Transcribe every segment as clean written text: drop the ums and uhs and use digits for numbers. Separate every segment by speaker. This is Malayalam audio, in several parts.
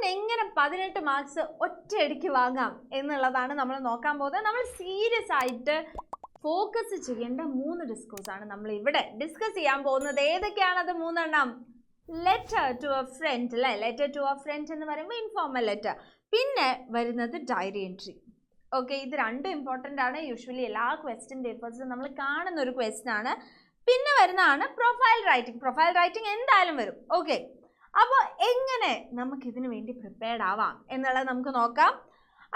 Speaker 1: അതുകൊണ്ട് എങ്ങനെ 18 മാർക്സ് ഒറ്റയടിക്ക് വാങ്ങാം എന്നുള്ളതാണ് നമ്മൾ നോക്കാൻ പോകുന്നത്. നമ്മൾ സീരിയസ് ആയിട്ട് ഫോക്കസ് ചെയ്യേണ്ട 3 ഡിസ്കോഴ്സാണ് നമ്മൾ ഇവിടെ ഡിസ്കസ് ചെയ്യാൻ പോകുന്നത്. ഏതൊക്കെയാണത് 3 എണ്ണം? ലെറ്റർ ടു എ ഫ്രണ്ട് അല്ലേ, ലെറ്റർ ടു എ ഫ്രണ്ട് എന്ന് പറയുമ്പോൾ ഇൻഫോർമൽ ലെറ്റർ. പിന്നെ വരുന്നത് ഡയറി എൻട്രി. ഓക്കെ, ഇത് രണ്ടും ഇമ്പോർട്ടൻ്റ് ആണ്. യൂഷ്വലി എല്ലാ ക്വസ്റ്റ്യൻ പേപ്പേഴ്സിലും നമ്മൾ കാണുന്ന ഒരു ക്വസ്റ്റ്യൻ ആണ്. പിന്നെ വരുന്നതാണ് പ്രൊഫൈൽ റൈറ്റിംഗ്. പ്രൊഫൈൽ റൈറ്റിംഗ് എന്തായാലും വരും. ഓക്കെ, അപ്പോൾ എങ്ങനെ നമുക്ക് ഇതിനു വേണ്ടി പ്രിപ്പയർഡ് ആവാം എന്നുള്ളത് നമുക്ക് നോക്കാം.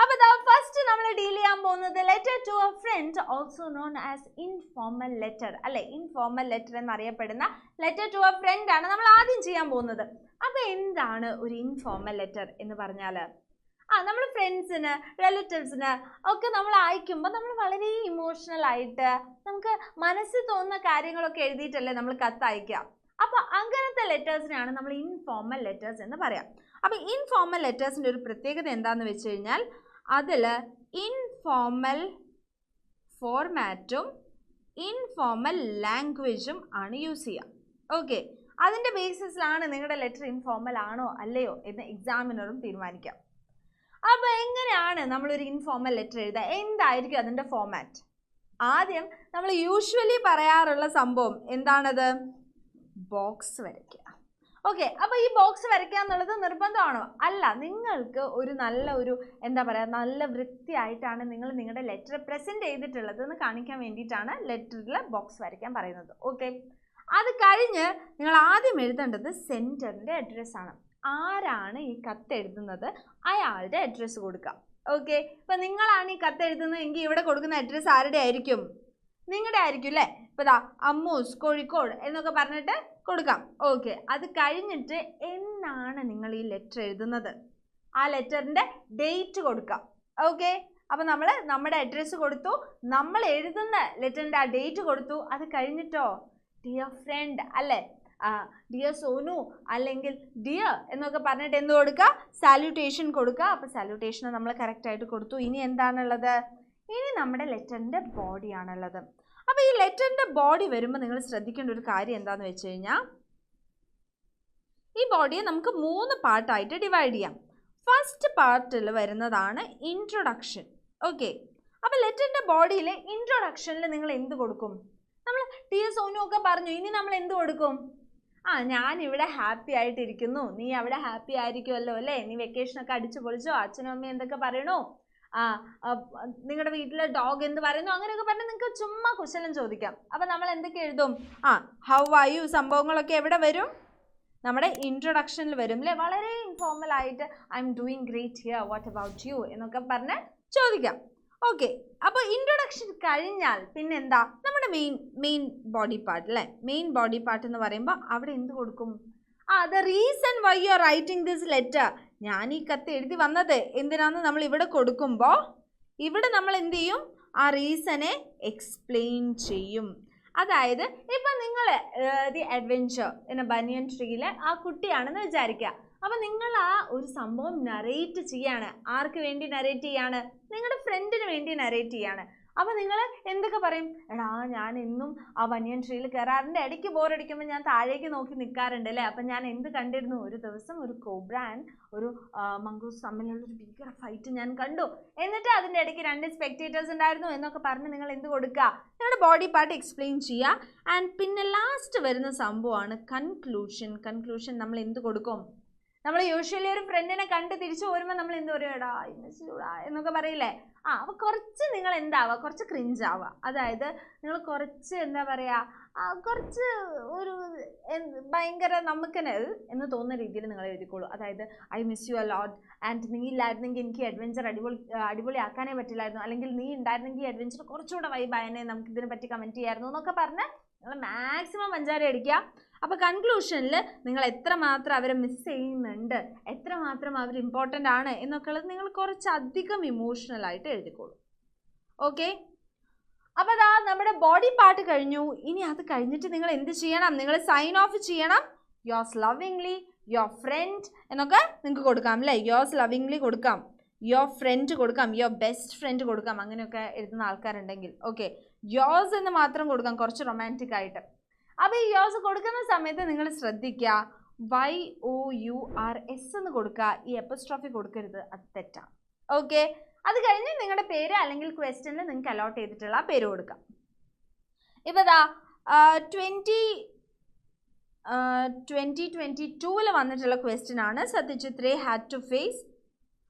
Speaker 1: അപ്പോൾ ഫസ്റ്റ് നമ്മൾ ഡീൽ ചെയ്യാൻ പോകുന്നത് letter to a friend, also known as informal letter അല്ലെ. ഇൻഫോർമൽ ലെറ്റർ എന്നറിയപ്പെടുന്ന ലെറ്റർ ടു എ ഫ്രണ്ട് ആണ് നമ്മൾ ആദ്യം ചെയ്യാൻ പോകുന്നത്. അപ്പോൾ എന്താണ് ഒരു ഇൻഫോർമൽ ലെറ്റർ എന്ന് പറഞ്ഞാൽ, നമ്മൾ ഫ്രണ്ട്സിന്, റിലേറ്റീവ്സിന് ഒക്കെ നമ്മൾ അയക്കുമ്പോൾ നമ്മൾ വളരെ ഇമോഷണൽ ആയിട്ട് നമുക്ക് മനസ്സിൽ തോന്നുന്ന കാര്യങ്ങളൊക്കെ എഴുതിയിട്ടല്ലേ നമ്മൾ കത്ത് അയക്കുക. അപ്പോൾ അങ്ങനത്തെ ലെറ്റേഴ്സിനാണ് നമ്മൾ ഇൻഫോർമൽ ലെറ്റേഴ്സ് എന്ന് പറയാം. അപ്പോൾ ഇൻഫോർമൽ ലെറ്റേഴ്സിൻ്റെ ഒരു പ്രത്യേകത എന്താണെന്ന് വെച്ച് കഴിഞ്ഞാൽ അതിൽ ഇൻഫോർമൽ ഫോർമാറ്റും ഇൻഫോർമൽ ലാംഗ്വേജും ആണ് യൂസ് ചെയ്യുക. ഓക്കെ, അതിൻ്റെ ബേസിസിലാണ് നിങ്ങളുടെ ലെറ്റർ ഇൻഫോർമൽ ആണോ അല്ലയോ എന്ന് എക്സാമിനറും തീരുമാനിക്കാം. അപ്പോൾ എങ്ങനെയാണ് നമ്മളൊരു ഇൻഫോർമൽ ലെറ്റർ എഴുതുക? എന്തായിരിക്കും അതിൻ്റെ ഫോർമാറ്റ്? ആദ്യം നമ്മൾ യൂഷ്വലി പറയാറുള്ള സംഭവം എന്താണത്? ബോക്സ് വരയ്ക്കുക. ഓക്കെ, അപ്പോൾ ഈ ബോക്സ് വരയ്ക്കുക എന്നുള്ളത് നിർബന്ധമാണോ? അല്ല. നിങ്ങൾക്ക് ഒരു നല്ല എന്താ പറയുക, നല്ല വൃത്തിയായിട്ടാണ് നിങ്ങൾ നിങ്ങളുടെ ലെറ്റർ പ്രസൻറ്റ് ചെയ്തിട്ടുള്ളത് എന്ന് കാണിക്കാൻ വേണ്ടിയിട്ടാണ് ലെറ്ററിൽ ബോക്സ് വരയ്ക്കാൻ പറയുന്നത്. ഓക്കെ, അത് കഴിഞ്ഞ് നിങ്ങൾ ആദ്യം എഴുതേണ്ടത് സെൻറ്ററിൻ്റെ അഡ്രസ്സാണ്. ആരാണ് ഈ കത്ത് എഴുതുന്നത് അയാളുടെ അഡ്രസ്സ് കൊടുക്കുക. ഓക്കെ, ഇപ്പം നിങ്ങളാണ് ഈ കത്ത് എഴുതുന്നത് എങ്കിൽ ഇവിടെ കൊടുക്കുന്ന അഡ്രസ്സ് ആരുടെ ആയിരിക്കും? നിങ്ങളുടെ ആയിരിക്കും അല്ലേ. ഇപ്പോൾ അമ്മൂസ് കോഴിക്കോട് എന്നൊക്കെ പറഞ്ഞിട്ട് കൊടുക്കാം. ഓക്കെ, അത് കഴിഞ്ഞിട്ട് എന്നാണ് നിങ്ങൾ ഈ ലെറ്റർ എഴുതുന്നത് ആ ലെറ്ററിൻ്റെ ഡേറ്റ് കൊടുക്കാം. ഓക്കെ, അപ്പോൾ നമ്മൾ നമ്മുടെ അഡ്രസ്സ് കൊടുത്തു, നമ്മൾ എഴുതുന്ന ലെറ്ററിൻ്റെ ആ ഡേറ്റ് കൊടുത്തു. അത് കഴിഞ്ഞിട്ടോ ഡിയർ ഫ്രണ്ട് അല്ലേ, ഡിയർ സോനു അല്ലെങ്കിൽ ഡിയർ എന്നൊക്കെ പറഞ്ഞിട്ട് എന്ത് കൊടുക്കുക? സാല്യൂട്ടേഷൻ കൊടുക്കുക. അപ്പോൾ സാല്യൂട്ടേഷൻ നമ്മൾ കറക്റ്റായിട്ട് കൊടുത്തു. ഇനി എന്താണുള്ളത്? ഇനി നമ്മുടെ ലെറ്ററിൻ്റെ ബോഡിയാണുള്ളത്. അപ്പോൾ ഈ ലെറ്ററിൻ്റെ ബോഡി വരുമ്പോൾ നിങ്ങൾ ശ്രദ്ധിക്കേണ്ട ഒരു കാര്യം എന്താണെന്ന് വെച്ച് കഴിഞ്ഞാൽ ഈ ബോഡിയെ നമുക്ക് 3 പാർട്ടായിട്ട് ഡിവൈഡ് ചെയ്യാം. ഫസ്റ്റ് പാർട്ടിൽ വരുന്നതാണ് ഇൻട്രൊഡക്ഷൻ. ഓക്കെ, അപ്പോൾ ലെറ്ററിൻ്റെ ബോഡിയിലെ ഇൻട്രൊഡക്ഷനിൽ നിങ്ങൾ എന്ത് കൊടുക്കും? നമ്മൾ ഡിയർ സോനു ഒക്കെ പറഞ്ഞു. ഇനി നമ്മൾ എന്ത് കൊടുക്കും? ഞാൻ ഇവിടെ ഹാപ്പി ആയിട്ടിരിക്കുന്നു, നീ അവിടെ ഹാപ്പി ആയിരിക്കുമല്ലോ അല്ലേ, നീ വെക്കേഷനൊക്കെ അടിച്ചു പൊളിച്ചോ, അച്ഛനും അമ്മയും എന്തൊക്കെ പറയണോ, നിങ്ങളുടെ വീട്ടിലെ ഡോഗ് എന്ത് പറയുന്നു, അങ്ങനെയൊക്കെ പറഞ്ഞാൽ നിങ്ങൾക്ക് ചുമ്മാ കുശലം ചോദിക്കാം. അപ്പം നമ്മൾ എന്തൊക്കെ എഴുതും? ഹൗ ആർ യു സംഭവങ്ങളൊക്കെ എവിടെ വരും? നമ്മുടെ ഇൻട്രൊഡക്ഷനിൽ വരും അല്ലേ. വളരെ ഇൻഫോർമൽ ആയിട്ട് I am doing great here, what about you എന്നൊക്കെ പറഞ്ഞ് ചോദിക്കാം. ഓക്കെ, അപ്പോൾ ഇൻട്രൊഡക്ഷൻ കഴിഞ്ഞാൽ പിന്നെ എന്താ? നമ്മുടെ മെയിൻ ബോഡി പാർട്ട് അല്ലേ. മെയിൻ ബോഡി പാർട്ട് എന്ന് പറയുമ്പോൾ അവിടെ എന്ത് കൊടുക്കും? The reason why you are writing this letter, ഞാൻ ഈ കത്ത് എഴുതി വന്നത് എന്തിനാന്ന് നമ്മൾ ഇവിടെ കൊടുക്കുമ്പോൾ ഇവിടെ നമ്മൾ എന്ത് ചെയ്യും? ആ റീസണെ എക്സ്പ്ലെയിൻ ചെയ്യും. അതായത് ഇപ്പം നിങ്ങൾ ദി അഡ്വെഞ്ചർ എന്ന ബനിയൻ ട്രീയിലെ ആ കുട്ടിയാണെന്ന് വിചാരിക്കുക. അപ്പം നിങ്ങൾ ആ ഒരു സംഭവം നറേറ്റ് ചെയ്യാണ്. ആർക്ക് വേണ്ടി നറേറ്റ് ചെയ്യാണ്? നിങ്ങളുടെ ഫ്രണ്ടിന് വേണ്ടി നറേറ്റ് ചെയ്യാണ്. അപ്പോൾ നിങ്ങൾ എന്തൊക്കെ പറയും? എടാ, ഞാൻ എന്നും ആ ബനിയൻ ട്രീയിൽ കയറാറുണ്ട്, ഇടയ്ക്ക് ബോറടിക്കുമ്പോൾ ഞാൻ താഴേക്ക് നോക്കി നിൽക്കാറുണ്ട് അല്ലേ. അപ്പം ഞാൻ എന്ത് കണ്ടിരുന്നു? ഒരു ദിവസം ഒരു കോബ്ര ആൻഡ് ഒരു മംഗൂസ് തമ്മിലുള്ളൊരു ഭീകര ഫൈറ്റ് ഞാൻ കണ്ടു, എന്നിട്ട് അതിൻ്റെ ഇടയ്ക്ക് 2 സ്പെക്ടേറ്റേഴ്സ് ഉണ്ടായിരുന്നു എന്നൊക്കെ പറഞ്ഞ് നിങ്ങൾ എന്ത് കൊടുക്കുക? നിങ്ങളുടെ ബോഡി പാർട്ട് എക്സ്പ്ലെയിൻ ചെയ്യുക. ആൻഡ് പിന്നെ ലാസ്റ്റ് വരുന്ന സംഭവമാണ് കൺക്ലൂഷൻ. കൺക്ലൂഷൻ നമ്മൾ എന്ത് കൊടുക്കും? നമ്മൾ യൂഷ്വലി ഒരു ഫ്രണ്ടിനെ കണ്ട് തിരിച്ചു പോരുമ്പോൾ നമ്മൾ എന്ത് പറയും? എടാ ഐ മിസ് യു എന്നൊക്കെ പറയില്ലേ. അപ്പോൾ കുറച്ച് നിങ്ങൾ എന്താവുക? കുറച്ച് ക്രിഞ്ചാവുക. അതായത് നിങ്ങൾ കുറച്ച് എന്താ പറയുക, കുറച്ച് ഒരു ഭയങ്കര നമുക്കെന്നെ എന്ന് തോന്നുന്ന രീതിയിൽ നിങ്ങൾ എഴുതിക്കോളൂ. അതായത് I miss you a lot and നീ ഇല്ലായിരുന്നെങ്കിൽ എനിക്ക് അഡ്വഞ്ചർ അടിപൊളിയാക്കാനേ പറ്റില്ലായിരുന്നു, അല്ലെങ്കിൽ നീ ഉണ്ടായിരുന്നെങ്കിൽ അഡ്വഞ്ചർ കുറച്ചുകൂടെ വൈബായനെ, നമുക്ക് ഇതിനെ പറ്റി കമൻറ്റ് ചെയ്യായിരുന്നു എന്നൊക്കെ പറഞ്ഞ് നിങ്ങൾ മാക്സിമം പഞ്ചാര അടിക്കുക. അപ്പോൾ കൺക്ലൂഷനിൽ നിങ്ങൾ എത്രമാത്രം അവരെ മിസ് ചെയ്യുന്നുണ്ട്, എത്രമാത്രം അവർ ഇമ്പോർട്ടൻ്റ് ആണ് എന്നൊക്കെ ഉള്ളത് നിങ്ങൾ കുറച്ചധികം ഇമോഷണലായിട്ട് എഴുതിക്കോളൂ. ഓക്കെ, അപ്പോൾ നമ്മുടെ ബോഡി പാർട്ട് കഴിഞ്ഞു. ഇനി അത് കഴിഞ്ഞിട്ട് നിങ്ങൾ എന്ത് ചെയ്യണം? നിങ്ങൾ സൈൻ ഓഫ് ചെയ്യണം. യോർസ് ലവിങ്ലി, യുവർ ഫ്രണ്ട് എന്നൊക്കെ നിങ്ങൾക്ക് കൊടുക്കാം അല്ലേ. യോർസ് ലവിങ്ലി കൊടുക്കാം, യുവർ ഫ്രണ്ട് കൊടുക്കാം, യുവർ ബെസ്റ്റ് ഫ്രണ്ട് കൊടുക്കാം, അങ്ങനെയൊക്കെ എഴുതുന്ന ആൾക്കാരുണ്ടെങ്കിൽ. ഓക്കെ, യോർസ് എന്ന് മാത്രം കൊടുക്കാം, കുറച്ച് റൊമാൻറ്റിക് ആയിട്ട്. അപ്പോൾ ഈ യോർസ് കൊടുക്കുന്ന സമയത്ത് നിങ്ങൾ ശ്രദ്ധിക്കുക, YOURS എന്ന് കൊടുക്കുക, ഈ എപ്പസ്ട്രോഫി കൊടുക്കരുത്, അത് തെറ്റാണ്. ഓക്കെ, അത് കഴിഞ്ഞ് നിങ്ങളുടെ പേര് അല്ലെങ്കിൽ ക്വസ്റ്റ്യനിൽ നിങ്ങൾക്ക് അലോട്ട് ചെയ്തിട്ടുള്ള പേര് കൊടുക്കാം. ഇപ്പോൾ ഇതാ 2022 വന്നിട്ടുള്ള ക്വസ്റ്റ്യൻ ആണ്. Satyajit Ray had to face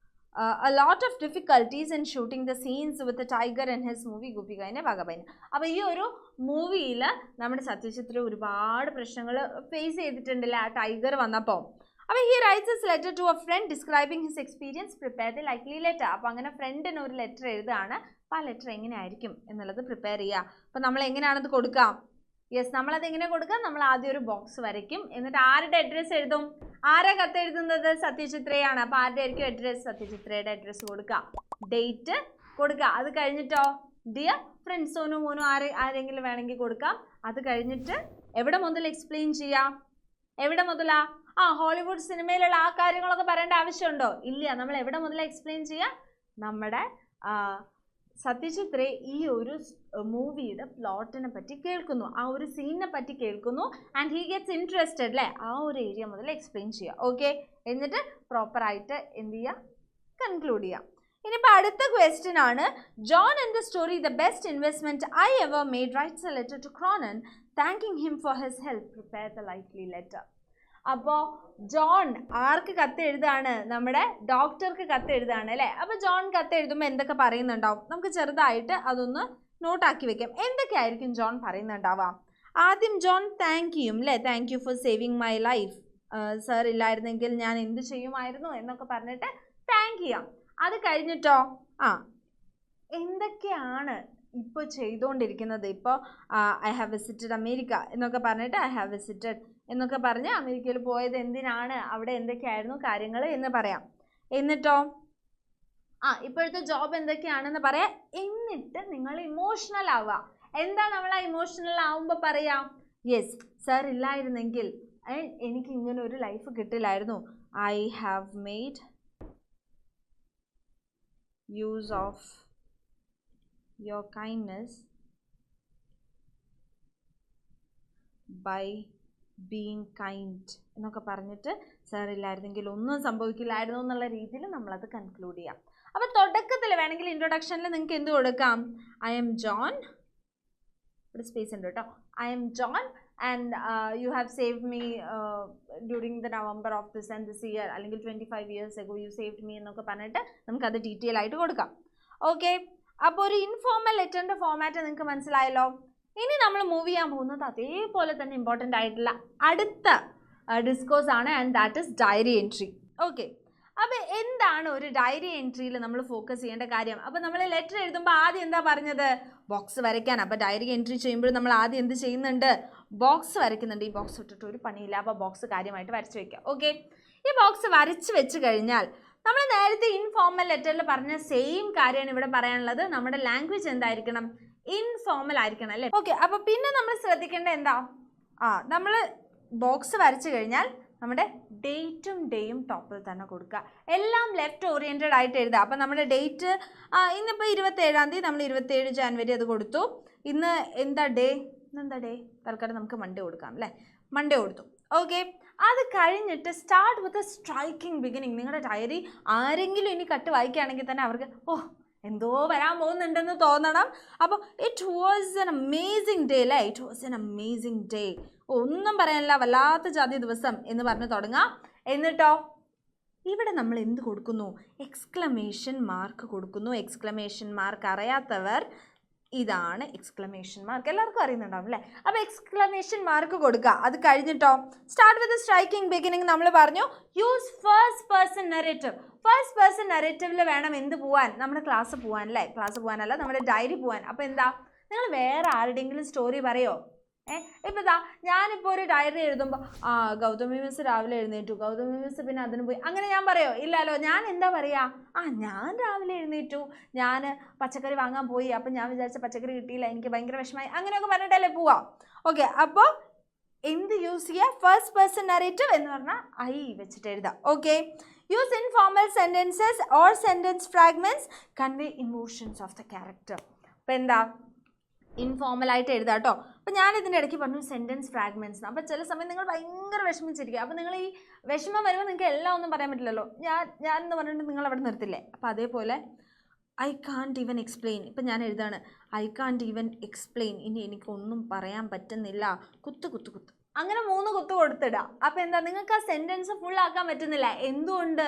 Speaker 1: a lot of difficulties in shooting the scenes with the tiger in his movie ഗോപികയിലെ വകബൈൻ. അപ്പോൾ ഈ ഒരു മൂവിയിൽ നമ്മുടെ സത്യജിത് റേ ഒരുപാട് പ്രശ്നങ്ങൾ ഫേസ് ചെയ്തിട്ടുണ്ടല്ലേ ആ ടൈഗർ വന്നപ്പോൾ. അപ്പോൾ he writes his letter to a friend describing his experience, prepare the likely letter. അപ്പോൾ അങ്ങനെ ഫ്രണ്ടിന് ഒരു ലെറ്റർ എഴുതുകയാണ്. അപ്പോൾ ആ ലെറ്റർ എങ്ങനെയായിരിക്കും എന്നുള്ളത് പ്രിപ്പയർ ചെയ്യുക. അപ്പോൾ നമ്മൾ എങ്ങനെയാണത് കൊടുക്കുക? യെസ്, നമ്മളത് എങ്ങനെ കൊടുക്കുക? നമ്മൾ ആദ്യം ഒരു ബോക്സ് വരയ്ക്കും, എന്നിട്ട് ആരുടെ അഡ്രസ്സ് എഴുതും? ആരാ കത്ത് എഴുതുന്നത്? സത്യജിത് റേ ആണ്. അപ്പോൾ ആരുടെ ആയിരിക്കും അഡ്രസ്സ്? സത്യജിത് റേയുടെ അഡ്രസ്സ് കൊടുക്കുക, ഡേറ്റ് കൊടുക്കുക. അത് കഴിഞ്ഞിട്ടോ ഡിയർ ഫ്രണ്ട് സോനു മോനു ആരെങ്കിലും വേണമെങ്കിൽ കൊടുക്കാം. അത് കഴിഞ്ഞിട്ട് എവിടെ മുതൽ എക്സ്പ്ലെയിൻ ചെയ്യാം? എവിടെ മുതലാ? ഹോളിവുഡ് സിനിമയിലുള്ള ആ കാര്യങ്ങളൊക്കെ പറയേണ്ട ആവശ്യമുണ്ടോ? ഇല്ല. നമ്മൾ എവിടെ മുതൽ എക്സ്പ്ലെയിൻ ചെയ്യാം? നമ്മുടെ സത്യജിത് റേ ഈ ഒരു മൂവിയുടെ പ്ലോട്ടിനെ പറ്റി കേൾക്കുന്നു, ആ ഒരു സീനിനെ പറ്റി കേൾക്കുന്നു, ആൻഡ് ഹി ഗെറ്റ്സ് ഇൻട്രസ്റ്റഡ് അല്ലേ, ആ ഒരു ഏരിയ മുതൽ എക്സ്പ്ലെയിൻ ചെയ്യുക. ഓക്കെ, എന്നിട്ട് പ്രോപ്പറായിട്ട് എന്ത് ചെയ്യുക? കൺക്ലൂഡ് ചെയ്യാം. ഇനിയിപ്പോൾ അടുത്ത ക്വസ്റ്റ്യൻ ആണ്. John in the story the best investment I ever made writes a letter to Cronin thanking him for his help, prepare the likely letter. അപ്പോൾ ജോൺ ആർക്ക് കത്ത് എഴുതാണ്? നമ്മുടെ ഡോക്ടർക്ക് കത്ത് എഴുതാണ് അല്ലേ. അപ്പോൾ ജോൺ കത്ത് എഴുതുമ്പോൾ എന്തൊക്കെ പറയുന്നുണ്ടാവും? നമുക്ക് ചെറുതായിട്ട് അതൊന്ന് നോട്ടാക്കി വെക്കാം. എന്തൊക്കെയായിരിക്കും ജോൺ പറയുന്നുണ്ടാവാം? ആദ്യം ജോൺ താങ്ക് ചെയ്യും അല്ലേ, thank you for saving my life, sir ഇല്ലായിരുന്നെങ്കിൽ ഞാൻ എന്ത് ചെയ്യുമായിരുന്നു എന്നൊക്കെ പറഞ്ഞിട്ട് താങ്ക് ചെയ്യാം. അത് കഴിഞ്ഞിട്ടോ എന്തൊക്കെയാണ് ഇപ്പോൾ ചെയ്തുകൊണ്ടിരിക്കുന്നത്? ഇപ്പോൾ ഐ ഹാവ് വിസിറ്റഡ് അമേരിക്ക എന്നൊക്കെ പറഞ്ഞിട്ട് ഐ ഹാവ് വിസിറ്റഡ് എന്നൊക്കെ പറഞ്ഞ് അമേരിക്കയിൽ പോയത് എന്തിനാണ്, അവിടെ എന്തൊക്കെയായിരുന്നു കാര്യങ്ങൾ എന്ന് പറയാം. എന്നിട്ടോ ഇപ്പോഴത്തെ ജോബ് എന്തൊക്കെയാണെന്ന് പറയാം. എന്നിട്ട് നിങ്ങൾ ഇമോഷണൽ ആവുക. എന്താ നമ്മൾ ആ ഇമോഷണൽ ആവുമ്പോൾ പറയാം? യെസ്, സർ ഇല്ലായിരുന്നെങ്കിൽ എനിക്ക് ഇങ്ങനെ ഒരു ലൈഫ് കിട്ടില്ലായിരുന്നു. I have made use of your kindness by being kind എന്നൊക്കെ പറഞ്ഞിട്ട് സാർ ഇല്ലായിരുന്നെങ്കിൽ ഒന്നും സംഭവിക്കില്ലായിരുന്നു എന്നുള്ള രീതിയിൽ നമ്മളത് കൺക്ലൂഡ് ചെയ്യാം. അപ്പോൾ തുടക്കത്തിൽ വേണമെങ്കിൽ ഇൻട്രൊഡക്ഷനിൽ നിങ്ങൾക്ക് എന്ത് കൊടുക്കാം? ഐ എം ജോൺ, ഇവിടെ സ്പേസ് ഉണ്ട് കേട്ടോ, I M John and you have saved me during the November of this and this year, അല്ലെങ്കിൽ 25 years ago U saved me എന്നൊക്കെ പറഞ്ഞിട്ട് നമുക്കത് ഡീറ്റെയിൽ ആയിട്ട് കൊടുക്കാം. ഓക്കെ, അപ്പോൾ ഒരു ഇൻഫോർമൽ ലെറ്ററിൻ്റെ ഫോമാറ്റ് നിങ്ങൾക്ക് മനസ്സിലായല്ലോ. ഇനി നമ്മൾ മൂവ് ചെയ്യാൻ പോകുന്നത് അതേപോലെ തന്നെ ഇമ്പോർട്ടൻ്റ് ആയിട്ടുള്ള അടുത്ത ഡിസ്കോഴ്സ് ആണ്, and that is diary entry. Okay, അപ്പോൾ എന്താണ് ഒരു ഡയറി എൻട്രിയിൽ നമ്മൾ ഫോക്കസ് ചെയ്യേണ്ട കാര്യം? അപ്പോൾ നമ്മൾ ലെറ്റർ എഴുതുമ്പോൾ ആദ്യം എന്താ പറഞ്ഞത്? ബോക്സ് വരയ്ക്കാൻ. അപ്പോൾ ഡയറി എൻട്രി ചെയ്യുമ്പോൾ നമ്മൾ ആദ്യം എന്ത് ചെയ്യുന്നുണ്ട്? ബോക്സ് വരയ്ക്കുന്നുണ്ട്. ഈ ബോക്സ് ഇട്ടിട്ട് ഒരു പണിയില്ല, അപ്പോൾ ബോക്സ് കാര്യമായിട്ട് വരച്ച് വയ്ക്കുക. ഓക്കെ, ഈ ബോക്സ് വരച്ച് വെച്ച് കഴിഞ്ഞാൽ നമ്മൾ നേരത്തെ ഇൻഫോർമൽ ലെറ്ററിൽ പറഞ്ഞ സെയിം കാര്യമാണ് ഇവിടെ പറയാനുള്ളത്. നമ്മുടെ ലാംഗ്വേജ് എന്തായിരിക്കണം? ഇൻഫോർമൽ ആയിരിക്കണം അല്ലേ. ഓക്കെ, അപ്പോൾ പിന്നെ നമ്മൾ ശ്രദ്ധിക്കേണ്ട എന്താ? നമ്മൾ ബോക്സ് വരച്ചു കഴിഞ്ഞാൽ നമ്മുടെ ഡേറ്റും ഡേയും ടോപ്പിൽ തന്നെ കൊടുക്കുക. എല്ലാം ലെഫ്റ്റ് ഓറിയൻറ്റഡ് ആയിട്ട് എഴുതുക. അപ്പോൾ നമ്മുടെ ഡേറ്റ് ഇന്നിപ്പോൾ 27-ാം തീയതി, നമ്മൾ 27 ജാനുവരി അത് കൊടുത്തു. ഇന്ന് എന്താ ഡേ? ഇന്നെന്താ ഡേ? തൽക്കാലം നമുക്ക് മൺഡേ കൊടുക്കാം അല്ലേ. മൺഡേ കൊടുത്തു. ഓക്കെ, അത് കഴിഞ്ഞിട്ട് start with a striking beginning. നിങ്ങളുടെ ഡയറി ആരെങ്കിലും ഇനി കട്ട് വായിക്കുകയാണെങ്കിൽ തന്നെ അവർക്ക് എന്തോ വരാൻ പോകുന്നുണ്ടെന്ന് തോന്നണം. അപ്പോൾ it was an amazing day അല്ലേ. It was an amazing day. ഒന്നും പറയാനില്ല, വല്ലാത്ത ജാതി ദിവസം എന്ന് പറഞ്ഞ് തുടങ്ങാം. എന്നിട്ടോ ഇവിടെ നമ്മൾ എന്ത് കൊടുക്കുന്നു? എക്സ്ക്ലമേഷൻ മാർക്ക് കൊടുക്കുന്നു. എക്സ്ക്ലമേഷൻ മാർക്ക് അറിയാത്തവർ ഇതാണ് എക്സ്ക്ലമേഷൻ മാർക്ക്, എല്ലാവർക്കും അറിയുന്നുണ്ടാവും അല്ലേ. അപ്പോൾ എക്സ്ക്ലമേഷൻ മാർക്ക് കൊടുക്കുക. അത് കഴിഞ്ഞിട്ടോ സ്റ്റാർട്ട് വിത്ത് സ്ട്രൈക്കിംഗ് ബിഗിനിങ് നമ്മൾ പറഞ്ഞു. Use first person narrative. First person നെറേറ്റീവിൽ വേണം എന്ത് പോവാൻ? നമ്മുടെ ക്ലാസ് പോകാൻ അല്ലേ. ക്ലാസ് പോകാനല്ല, നമ്മുടെ ഡയറി പോകാൻ. അപ്പോൾ എന്താ, നിങ്ങൾ വേറെ ആരുടെയെങ്കിലും സ്റ്റോറി പറയോ? ഇപ്പോൾ ഇതാ ഞാനിപ്പോൾ ഒരു ഡയറി എഴുതുമ്പോൾ ഗൗതമി മിസ് രാവിലെ എഴുന്നേറ്റു, ഗൗതമി മിസ് പിന്നെ അതിന് പോയി, അങ്ങനെ ഞാൻ പറയോ? ഇല്ലല്ലോ. ഞാൻ എന്താ പറയുക? ഞാൻ രാവിലെ എഴുന്നേറ്റു, ഞാൻ പച്ചക്കറി വാങ്ങാൻ പോയി, അപ്പം ഞാൻ വിചാരിച്ച പച്ചക്കറി കിട്ടിയില്ല, എനിക്ക് ഭയങ്കര വിഷമമായി, അങ്ങനെയൊക്കെ പറഞ്ഞിട്ടല്ലേ പോവാം. ഓക്കെ, അപ്പോൾ എന്ത് യൂസ് ചെയ്യുക? ഫസ്റ്റ് പേഴ്സൺ നറേറ്റീവ് എന്ന് പറഞ്ഞാൽ ഐ വെച്ചിട്ട് എഴുതാം. Okay, use informal sentences or sentence fragments convey emotions of the character. അപ്പോൾ എന്താ, ഇൻഫോർമലായിട്ട് എഴുതാം കേട്ടോ. അപ്പോൾ ഞാനിതിൻ്റെ ഇടയ്ക്ക് പറഞ്ഞു സെൻറ്റൻസ് ഫ്രാഗ്മെൻറ്റ്സ്. അപ്പോൾ ചില സമയം നിങ്ങൾ ഭയങ്കര വിഷമിച്ചിരിക്കുക. അപ്പോൾ നിങ്ങൾ ഈ വിഷമം വരുമ്പോൾ നിങ്ങൾക്ക് എല്ലാം ഒന്നും പറയാൻ പറ്റില്ലല്ലോ. ഞാൻ എന്ന് പറഞ്ഞിട്ട് നിങ്ങൾ അവിടെ നിർത്തില്ലേ. അപ്പോൾ അതേപോലെ ഐ കാൺട്ട് ഈവൻ എക്സ്പ്ലെയിൻ. ഇപ്പം ഞാൻ എഴുതാണ് ഐ കാൺട്ട് ഈവൻ എക്സ്പ്ലെയിൻ. ഇനി എനിക്കൊന്നും പറയാൻ പറ്റുന്നില്ല. കുത്ത് കുത്ത് കുത്ത് അങ്ങനെ 3 കുത്ത് കൊടുത്തിടുക. അപ്പോൾ എന്താ, നിങ്ങൾക്ക് ആ സെൻറ്റൻസ് ഫുൾ ആക്കാൻ പറ്റുന്നില്ല. എന്തുകൊണ്ട്?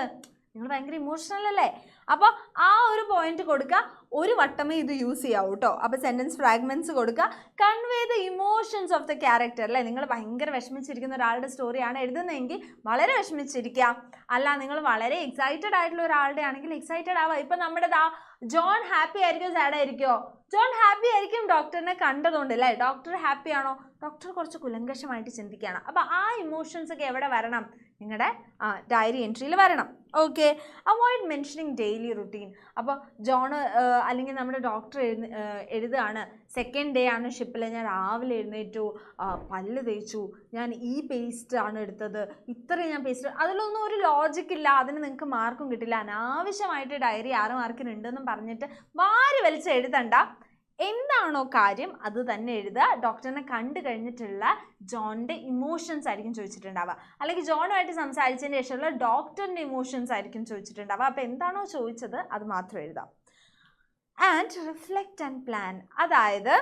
Speaker 1: നിങ്ങൾ ഭയങ്കര ഇമോഷണൽ അല്ലേ. അപ്പോൾ ആ ഒരു പോയിന്റ് കൊടുക്കുക. ഒരു വട്ടമേ ഇത് യൂസ് ചെയ്യാവൂ കേട്ടോ. അപ്പോൾ സെൻറ്റൻസ് ഫ്രാഗ്മെൻറ്റ്സ് കൊടുക്കുക. Convey the emotions of the character. അല്ലേ, നിങ്ങൾ ഭയങ്കര വിഷമിച്ചിരിക്കുന്ന ഒരാളുടെ സ്റ്റോറിയാണ് എഴുതുന്നതെങ്കിൽ വളരെ വിഷമിച്ചിരിക്കുക. അല്ല, നിങ്ങൾ വളരെ എക്സൈറ്റഡ് ആയിട്ടുള്ള ഒരാളുടെ ആണെങ്കിൽ എക്സൈറ്റഡ് ആവുക. ഇപ്പം നമ്മുടെ ജോൺ ഹാപ്പി ആയിരിക്കുമോ സാഡ് ആയിരിക്കുമോ? ജോൺ ഹാപ്പി ആയിരിക്കും ഡോക്ടറിനെ കണ്ടതുകൊണ്ട് അല്ലേ. ഡോക്ടർ ഹാപ്പി ആണോ? ഡോക്ടർ കുറച്ച് കുലങ്കഷമായിട്ട് ചിന്തിക്കുകയാണ്. അപ്പോൾ ആ ഇമോഷൻസ് ഒക്കെ എവിടെ വരണം? നിങ്ങളുടെ ഡയറി എൻട്രിയിൽ വരണം. Okay. Avoid mentioning daily routine. അപ്പോൾ ജോൺ അല്ലെങ്കിൽ നമ്മുടെ ഡോക്ടർ എഴുതുകയാണ്, സെക്കൻഡ് ഡേ ആണ് ഷിപ്പിൽ, ഞാൻ രാവിലെ എഴുന്നേറ്റു, പല്ല് തേച്ചു, ഞാൻ ഈ പേസ്റ്റ് ആണ് എടുത്തത്, ഇത്രയും ഞാൻ പേസ്റ്റ്. അതിലൊന്നും ഒരു ലോജിക്കില്ല. അതിന് നിങ്ങൾക്ക് മാർക്കും കിട്ടില്ല. അനാവശ്യമായിട്ട് ഡയറി 6 മാർക്കിന് ഉണ്ടെന്നും പറഞ്ഞിട്ട് വാരി വലിച്ച് എഴുതണ്ട. എന്താണോ കാര്യം അത് തന്നെ എഴുതുക. ഡോക്ടറിനെ കണ്ടു കഴിഞ്ഞിട്ടുള്ള ജോണിൻ്റെ ഇമോഷൻസ് ആയിരിക്കും ചോദിച്ചിട്ടുണ്ടാവുക, അല്ലെങ്കിൽ ജോണുമായിട്ട് സംസാരിച്ചതിന് ശേഷമുള്ള ഡോക്ടറിൻ്റെ ഇമോഷൻസ് ആയിരിക്കും ചോദിച്ചിട്ടുണ്ടാവുക. അപ്പോൾ എന്താണോ ചോദിച്ചത് അത് മാത്രം എഴുതാം. And reflect and plan. അതായത്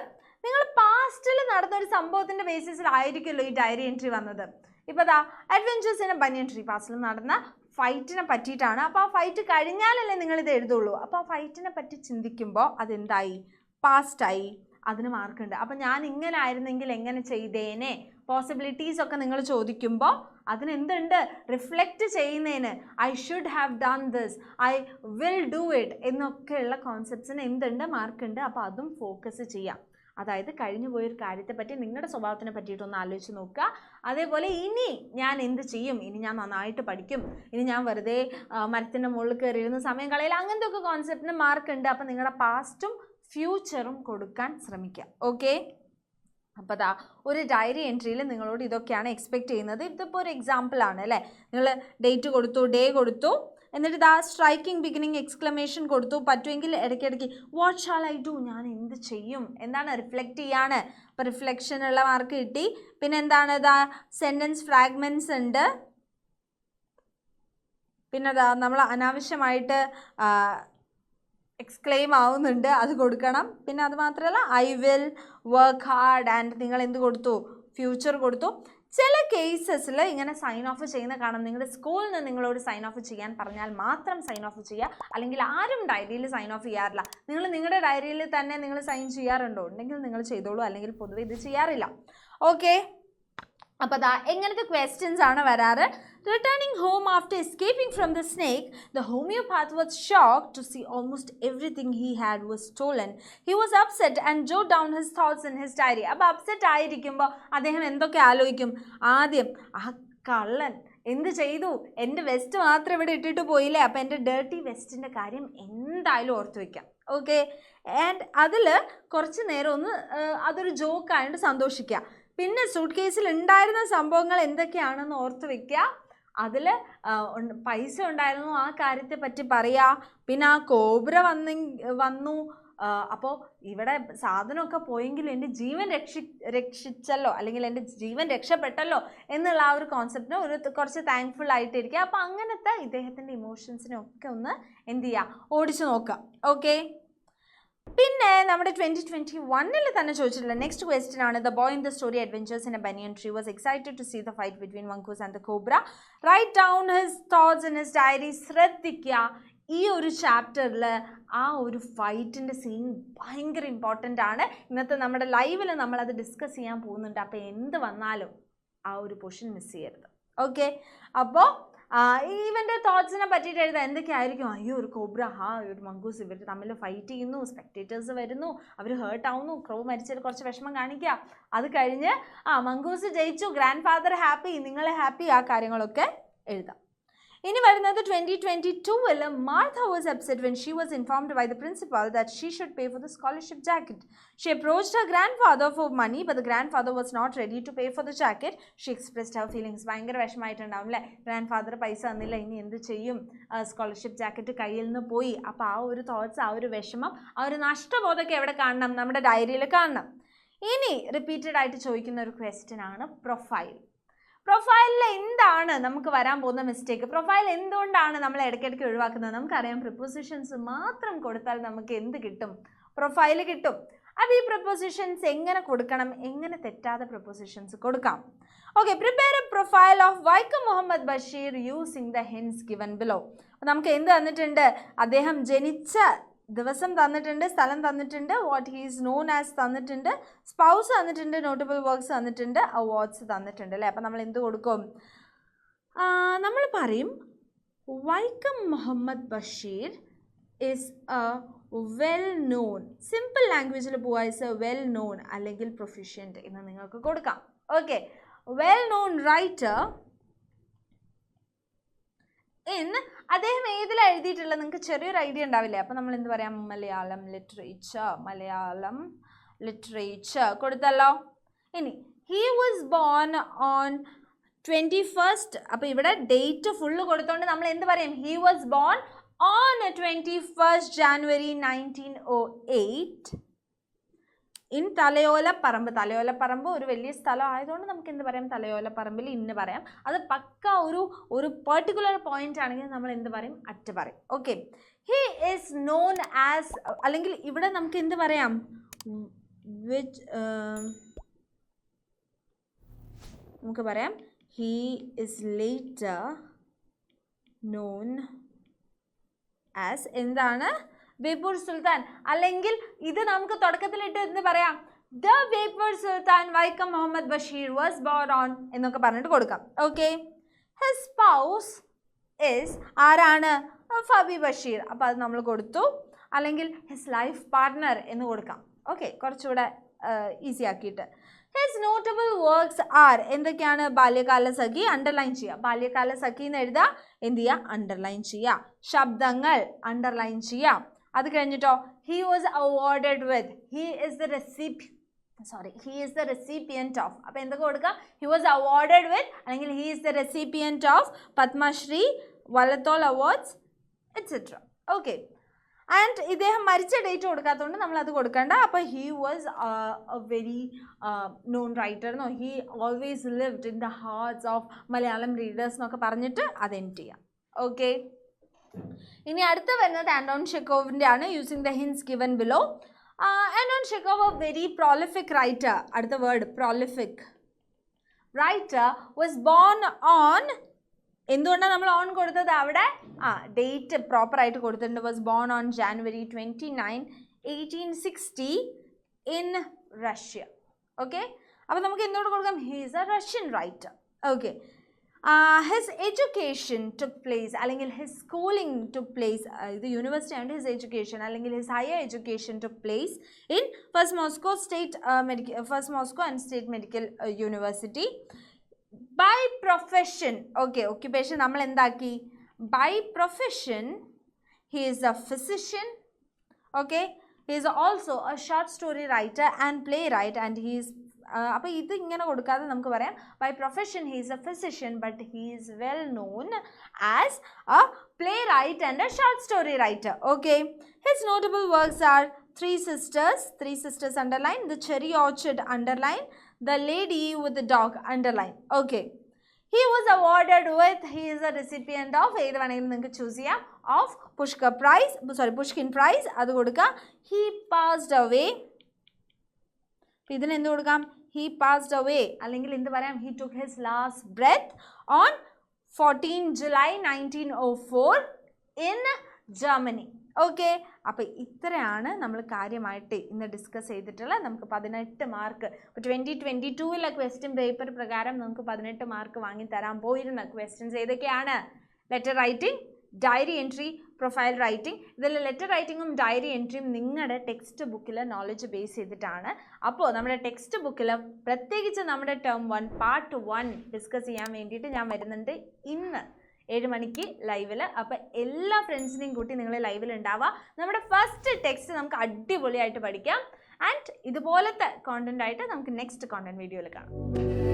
Speaker 1: നിങ്ങൾ പാസ്റ്റിൽ നടന്നൊരു സംഭവത്തിൻ്റെ ബേസിസിലായിരിക്കുമല്ലോ ഈ ഡയറി എൻട്രി വന്നത്. ഇപ്പോൾ adventures in a banyan tree പാസ്റ്റിൽ നടന്ന ഫൈറ്റിനെ പറ്റിയിട്ടാണ്. അപ്പോൾ ആ ഫൈറ്റ് കഴിഞ്ഞാലല്ലേ നിങ്ങളിത് എഴുതുള്ളൂ. അപ്പോൾ ആ ഫൈറ്റിനെ പറ്റി ചിന്തിക്കുമ്പോൾ അതെന്തായി? പാസ്റ്റായി. അതിന് മാർക്കുണ്ട്. അപ്പം ഞാൻ ഇങ്ങനെ ആയിരുന്നെങ്കിൽ എങ്ങനെ ചെയ്തേനെ, പോസിബിലിറ്റീസ് ഒക്കെ നിങ്ങൾ ചോദിക്കുമ്പോൾ അതിനെന്തുണ്ട്? റിഫ്ലക്റ്റ് ചെയ്യുന്നതിന് I should have done this, I will do it എന്നൊക്കെയുള്ള കോൺസെപ്റ്റ്സിന് എന്തുണ്ട്? മാർക്കുണ്ട്. അപ്പോൾ അതും ഫോക്കസ് ചെയ്യാം. അതായത് കഴിഞ്ഞു പോയൊരു കാര്യത്തെപ്പറ്റി നിങ്ങളുടെ സ്വഭാവത്തിനെ പറ്റിയിട്ടൊന്ന് ആലോചിച്ച് നോക്കുക. അതേപോലെ ഇനി ഞാൻ എന്ത് ചെയ്യും, ഇനി ഞാൻ നന്നായിട്ട് പഠിക്കും, ഇനി ഞാൻ വെറുതെ മരത്തിൻ്റെ മുകളിൽ കയറിയിരുന്ന സമയം കളയില്ല, അങ്ങനത്തെ ഒക്കെ കോൺസെപ്റ്റിന് മാർക്കുണ്ട്. അപ്പോൾ നിങ്ങളുടെ പാസ്റ്റും ഫ്യൂച്ചറും കൊടുക്കാൻ ശ്രമിക്കുക. ഓക്കെ. അപ്പോൾ ഒരു ഡയറി എൻട്രിയിൽ നിങ്ങളോട് ഇതൊക്കെയാണ് എക്സ്പെക്റ്റ് ചെയ്യുന്നത്. ഇതിപ്പോൾ ഒരു എക്സാമ്പിളാണ് അല്ലേ. നിങ്ങൾ ഡേറ്റ് കൊടുത്തു, ഡേ കൊടുത്തു, എന്നിട്ട് സ്ട്രൈക്കിംഗ് ബിഗിനിങ് എക്സ്ക്ലമേഷൻ കൊടുത്തു. പറ്റുമെങ്കിൽ ഇടയ്ക്കിടയ്ക്ക് വാട്ട് ഷാൾ ഐ ഡു, ഞാൻ എന്ത് ചെയ്യും, എന്താണ് റിഫ്ലക്റ്റ് ചെയ്യാണ്. അപ്പോൾ റിഫ്ലക്ഷനുള്ള മാർക്ക് കിട്ടി. പിന്നെ എന്താണ് സെൻറ്റൻസ് ഫ്രാഗ്മെൻറ്റ്സ് ഉണ്ട്. പിന്നെ നമ്മൾ അനാവശ്യമായിട്ട് എക്സ്ക്ലെയിം ആവുന്നുണ്ട്, അത് കൊടുക്കണം. പിന്നെ അത് മാത്രമല്ല I will work hard and നിങ്ങൾ എന്ത് കൊടുത്തു? ഫ്യൂച്ചർ കൊടുത്തു. ചില കേസസിൽ ഇങ്ങനെ സൈൻ ഓഫ് ചെയ്യുന്ന കാണാം. നിങ്ങളുടെ സ്കൂളിൽ നിന്ന് നിങ്ങളോട് സൈൻ ഓഫ് ചെയ്യാൻ പറഞ്ഞാൽ മാത്രം സൈൻ ഓഫ് ചെയ്യുക, അല്ലെങ്കിൽ ആരും ഡയറിയിൽ സൈൻ ഓഫ് ചെയ്യാറില്ല. നിങ്ങൾ നിങ്ങളുടെ ഡയറിയിൽ തന്നെ നിങ്ങൾ സൈൻ ചെയ്യാറുണ്ടോ? ഉണ്ടെങ്കിൽ നിങ്ങൾ ചെയ്തോളൂ, അല്ലെങ്കിൽ പൊതുവെ ഇത് ചെയ്യാറില്ല. ഓക്കെ. അപ്പോൾ എങ്ങനത്തെ ക്വസ്റ്റ്യൻസ് ആണ് വരാറ്? Returning home after escaping from the snake, the homeopath was shocked to see almost everything he had was stolen. He was upset and jotted down his thoughts in his diary. അപ്പോൾ അപ്സെറ്റ് ആയിരിക്കുമ്പോൾ അദ്ദേഹം എന്തൊക്കെ ആലോചിക്കും? ആദ്യം ആ കള്ളൻ എന്ത് ചെയ്തു, എൻ്റെ വെസ്റ്റ് മാത്രം ഇവിടെ ഇട്ടിട്ട് പോയില്ലേ, അപ്പോൾ എൻ്റെ ഡേർട്ടി വെസ്റ്റിൻ്റെ കാര്യം എന്തായാലും ഓർത്ത് വയ്ക്കാം. ഓക്കെ. ആൻഡ് അതിൽ കുറച്ച് നേരം ഒന്ന് അതൊരു ജോക്കായിട്ട് സന്തോഷിക്കുക. പിന്നെ സൂട്ട് കേസിൽ ഉണ്ടായിരുന്ന സംഭവങ്ങൾ എന്തൊക്കെയാണെന്ന് ഓർത്ത് വയ്ക്കുക. അതിൽ പൈസ ഉണ്ടായിരുന്നു, ആ കാര്യത്തെ പറ്റി പറയുക. പിന്നെ ആ കോബ്ര വന്നു, അപ്പോൾ ഇവിടെ സാധനമൊക്കെ പോയെങ്കിലും എൻ്റെ ജീവൻ രക്ഷിച്ചല്ലോ, അല്ലെങ്കിൽ എൻ്റെ ജീവൻ രക്ഷപ്പെട്ടല്ലോ എന്നുള്ള ആ ഒരു കോൺസെപ്റ്റിന് കുറച്ച് താങ്ക്ഫുൾ ആയിട്ടിരിക്കുക. അപ്പോൾ അങ്ങനത്തെ ഇദ്ദേഹത്തിൻ്റെ ഇമോഷൻസിനൊക്കെ ഒന്ന് എന്ത് ചെയ്യുക? ഓടിച്ചു നോക്കുക. ഓക്കെ. പിന്നെ നമ്മുടെ 2021 തന്നെ ചോദിച്ചിട്ടുള്ള നെക്സ്റ്റ് ക്വസ്റ്റ്യൻ ആണ്, the boy in the story adventures in a banyan tree was excited to see the fight between mongoose and the cobra. Write down his thoughts in his diary. ശ്രദ്ധിക്കുക, ഈ ഒരു ചാപ്റ്ററിൽ ആ ഒരു ഫൈറ്റിൻ്റെ സീൻ ഭയങ്കര ഇമ്പോർട്ടൻ്റ് ആണ്. ഇന്നത്തെ നമ്മുടെ ലൈവിൽ നമ്മളത് ഡിസ്കസ് ചെയ്യാൻ പോകുന്നുണ്ട്. അപ്പോൾ എന്ത് വന്നാലും ആ ഒരു പോർഷൻ മിസ് ചെയ്യരുത്. ഓക്കെ. അപ്പോൾ ഇവൻ്റെ തോട്ട്സിനെ പറ്റിയിട്ട് എഴുതാം. എന്തൊക്കെയായിരിക്കും? അയ്യോ, ഒരു കോബ്ര, ഒരു മങ്കൂസ്, ഇവർ തമ്മിൽ ഫൈറ്റ് ചെയ്യുന്നു, സ്പെക്ടേറ്റേഴ്സ് വരുന്നു, അവർ ഹേർട്ട് ആവുന്നു, ക്രോ മരിച്ചതിൽ കുറച്ച് വിഷമം കാണിക്കുക. അത് കഴിഞ്ഞ് മങ്കൂസ് ജയിച്ചു, ഗ്രാൻഡ് ഫാദർ ഹാപ്പി, നിങ്ങൾ ഹാപ്പി, ആ കാര്യങ്ങളൊക്കെ എഴുതാം. ഇനി വരുന്നത് 2022-ൽ Martha was upset when she was informed by the principal that she should pay for the scholarship jacket. She approached her grandfather for money, but the grandfather was not ready to pay for the jacket. She expressed her feelings. ഭയങ്കര വിഷമമായിട്ടുണ്ടാവും അല്ലേ, ഗ്രാൻഡ് ഫാദർ പൈസ തന്നില്ല, ഇനി എന്ത് ചെയ്യും, സ്കോളർഷിപ്പ് ജാക്കറ്റ് കയ്യിൽ നിന്ന് പോയി. അപ്പോൾ ആ ഒരു തോട്ട്സ്, ആ ഒരു വിഷമം, ആ ഒരു നഷ്ടബോധമൊക്കെ എവിടെ കാണണം, നമ്മുടെ ഡയറിയിൽ കാണണം. ഇനി റിപ്പീറ്റഡ് ആയിട്ട് ചോദിക്കുന്ന ഒരു ക്വസ്റ്റ്യൻ ആണ് പ്രൊഫൈൽ. പ്രൊഫൈലിൽ എന്താണ് നമുക്ക് വരാൻ പോകുന്ന മിസ്റ്റേക്ക്? പ്രൊഫൈൽ എന്തുകൊണ്ടാണ് നമ്മൾ ഇടയ്ക്കിടയ്ക്ക് ഒഴിവാക്കുന്നത്? നമുക്കറിയാം, പ്രിപ്പോസിഷൻസ് മാത്രം കൊടുത്താൽ നമുക്ക് എന്ത് കിട്ടും? പ്രൊഫൈൽ കിട്ടും. അപ്പോൾ ഈ പ്രിപ്പോസിഷൻസ് എങ്ങനെ കൊടുക്കണം, എങ്ങനെ തെറ്റാതെ പ്രിപ്പോസിഷൻസ് കൊടുക്കാം? Okay, prepare a profile of Vaikom Muhammad Basheer using the hints given below. അപ്പോൾ നമുക്ക് എന്ത് തന്നിട്ടുണ്ട്? അദ്ദേഹം ജനിച്ച ദിവസം തന്നിട്ടുണ്ട്, സ്ഥലം തന്നിട്ടുണ്ട്, what he is known as തന്നിട്ടുണ്ട്, സ്പൗസ് തന്നിട്ടുണ്ട്, നോട്ടബിൾ വർക്ക്സ് തന്നിട്ടുണ്ട്, അവാർഡ്സ് തന്നിട്ടുണ്ട് അല്ലേ. അപ്പം നമ്മൾ എന്ത് കൊടുക്കും? നമ്മൾ പറയും Vaikom Muhammad Basheer is a well known, simple ലാംഗ്വേജിൽ പോവാ, ഇസ് എ വെൽ നോൺ അല്ലെങ്കിൽ പ്രൊഫിഷ്യൻറ്റ് എന്ന് നിങ്ങൾക്ക് കൊടുക്കാം. Okay, well known writer in, അദ്ദേഹം ഏതിലാണ് എഴുതിയിട്ടുള്ളത് നിങ്ങൾക്ക് ചെറിയൊരു ഐഡിയ ഉണ്ടാവില്ലേ? അപ്പോൾ നമ്മൾ എന്ത് പറയാം? മലയാളം ലിറ്ററേച്ചർ കൊടുത്തല്ലോ. ഇനി he was born on 21st, അപ്പോൾ ഇവിടെ ഡേറ്റ് ഫുള്ള് കൊടുത്തോണ്ട് നമ്മൾ എന്ത് പറയും? He was born on 21st January 1908 in Thalayolaparambu. Thalayolaparambu ഒരു വലിയ സ്ഥലം ആയതുകൊണ്ട് നമുക്ക് എന്ത് പറയാം? തലയോലപ്പറമ്പിൽ ഇന്ന് പറയാം. അത് പക്ക ഒരു പെർട്ടിക്കുലർ പോയിന്റ് ആണെങ്കിൽ നമ്മൾ എന്ത് പറയും? അറ്റ് പറയും. Okay, he is known as, അല്ലെങ്കിൽ ഇവിടെ നമുക്ക് എന്ത് പറയാം? വിച്ച് നമുക്ക് പറയാം he is later known as എന്താണ്? ബേപ്പൂർ സുൽത്താൻ. അല്ലെങ്കിൽ ഇത് നമുക്ക് തുടക്കത്തിലിട്ട് എന്ത് പറയാം? The Beypore Sultan Vaikom Muhammad Basheer was born on എന്നൊക്കെ പറഞ്ഞിട്ട് കൊടുക്കാം. ഓക്കെ, ഹിസ് സ്പൗസ് ഇസ് ആരാണ്? ഫബി ബഷീർ. അപ്പോൾ അത് നമ്മൾ കൊടുത്തു. അല്ലെങ്കിൽ ഹിസ് ലൈഫ് പാർട്ട്ണർ എന്ന് കൊടുക്കാം. ഓക്കെ, കുറച്ചുകൂടെ ഈസി ആക്കിയിട്ട്. ഹിസ് നോട്ടബിൾ വർക്ക്സ് ആർ എന്തൊക്കെയാണ്? ബാല്യകാല സഖി, അണ്ടർലൈൻ ചെയ്യുക. ബാല്യകാല സഖി എന്ന് എഴുതുക, എന്ത് ചെയ്യുക? അണ്ടർലൈൻ ചെയ്യുക. ശബ്ദങ്ങൾ അണ്ടർലൈൻ ചെയ്യാം. അത് കഴിഞ്ഞിട്ടോ, he was awarded with, he is the recipient of. അപ്പോൾ എന്തൊക്കെ കൊടുക്കുക? ഹി വാസ് അവാർഡഡ് വിത്ത്, അല്ലെങ്കിൽ he is the recipient of Padma Shri, Vallathol awards etcetera. Okay, and ഇദ്ദേഹം മരിച്ച ഡേറ്റ് കൊടുക്കാത്തതുകൊണ്ട് നമ്മൾ അത് കൊടുക്കേണ്ട. അപ്പോൾ he was a very known writer എന്നോ, he always lived in the hearts of Malayalam readers എന്നൊക്കെ പറഞ്ഞിട്ട് അത് എൻഡ് ചെയ്യാം. ഓക്കെ, ഇനി അടുത്ത് വരുന്നത് ആൻഡോൺ ചെക്കോവിൻ്റെ ആണ്. Using the hints given below. Anton Chekhov very prolific writer. അടുത്ത word prolific writer was born on, എന്തുകൊണ്ടാണ് നമ്മൾ ഓൺ കൊടുത്തത്? അവിടെ ഡേറ്റ് പ്രോപ്പറായിട്ട് കൊടുത്തിട്ടുണ്ട്. Was born on January 29, 1860 in Russia. Okay, അപ്പോൾ നമുക്ക് എന്തുകൊണ്ട് കൊടുക്കാം? He is a Russian writer. Okay, his education took place, അല്ലെങ്കിൽ his schooling took place, ഇത് യൂണിവേഴ്സിറ്റി ആൻഡ് his education അല്ലെങ്കിൽ his higher education took place in first Moscow and State Medical University. By profession, okay, occupation നമ്മൾ എന്താക്കി? By profession he is a physician. Okay, he is also a short story writer and playwright, and he is അപ്പോൾ ഇത് ഇങ്ങനെ കൊടുക്കാതെ നമുക്ക് പറയാം by profession he is a physician but he is well known as a playwright and a short story writer. Okay, his notable works are Three Sisters underline, the Cherry Orchard underline, the Lady with the Dog underline. Okay, he was awarded with, he is a recipient of, ഏത് വേണമെങ്കിലും നിങ്ങൾക്ക് ചൂസ് ചെയ്യാം, ഓഫ് പുഷ്കിൻ പ്രൈസ് അത് കൊടുക്കുക. ഹി പാസ്ഡ് അവേ, ഇതിന് എന്ത് കൊടുക്കാം? ഹി പാസ്ഡ് അവേ, അല്ലെങ്കിൽ എന്ത് പറയാം? He took his last breath on 14 July 1904 in Germany. Okay, അപ്പോൾ ഇത്രയാണ് നമ്മൾ കാര്യമായിട്ട് ഇന്ന് ഡിസ്കസ് ചെയ്തിട്ടുള്ളത്. നമുക്ക് 18 മാർക്ക്, ഇപ്പോൾ 2022 ക്വസ്റ്റ്യൻ പേപ്പർ പ്രകാരം നമുക്ക് 18 മാർക്ക് വാങ്ങി തരാൻ പോയിരുന്ന ക്വസ്റ്റ്യൻസ് ഏതൊക്കെയാണ്? Letter writing, diary entry, profile writing. ഇതിൽ ലെറ്റർ റൈറ്റിങ്ങും ഡയറി എൻട്രിയും നിങ്ങളുടെ ടെക്സ്റ്റ് ബുക്കിൽ നോളജ് ബേസ് ചെയ്തിട്ടാണ്. അപ്പോൾ നമ്മുടെ ടെക്സ്റ്റ് ബുക്കിൽ പ്രത്യേകിച്ച് നമ്മുടെ ടേം 1 പാർട്ട് 1 ഡിസ്കസ് ചെയ്യാൻ വേണ്ടിയിട്ട് ഞാൻ വരുന്നുണ്ട് 7 മണിക്ക് ലൈവിൽ. അപ്പോൾ എല്ലാ ഫ്രണ്ട്സിനെയും കൂട്ടി നിങ്ങൾ ലൈവിൽ ഉണ്ടാവുക. നമ്മുടെ ഫസ്റ്റ് ടെക്സ്റ്റ് നമുക്ക് അടിപൊളിയായിട്ട് പഠിക്കാം. ആൻഡ് ഇതുപോലത്തെ കോണ്ടന്റ് ആയിട്ട് നമുക്ക് നെക്സ്റ്റ് കോണ്ടന്റ് വീഡിയോയിൽ കാണാം.